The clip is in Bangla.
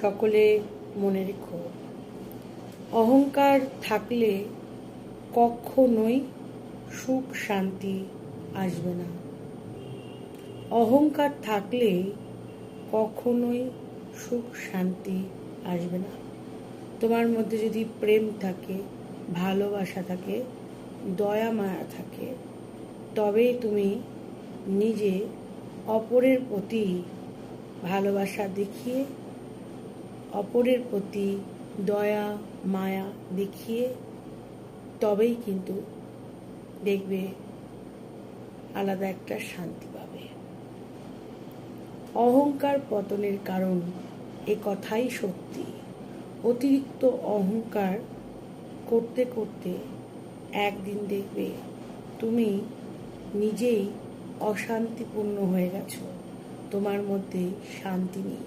সকলে মনে রেখো, অহংকার থাকলে কখনোই সুখ শান্তি আসবে না। অহংকার থাকলে কখনোই সুখ শান্তি আসবে না। তোমার মধ্যে যদি প্রেম থাকে, ভালোবাসা থাকে, দয়া মায়া থাকে, তবেই তুমি নিজে অপরের প্রতি ভালোবাসা দেখিয়ে, অপরের প্রতি দয়া মায়া দেখিয়ে তবেই কিন্তু দেখবে আলাদা একটা শান্তি পাবে। অহংকার পতনের কারণ এ কথাই সত্যি। অতিরিক্ত অহংকার করতে করতে একদিন দেখবে তুমি নিজেই অশান্তিপূর্ণ হয়ে গেছো, তোমার মধ্যে শান্তি নেই।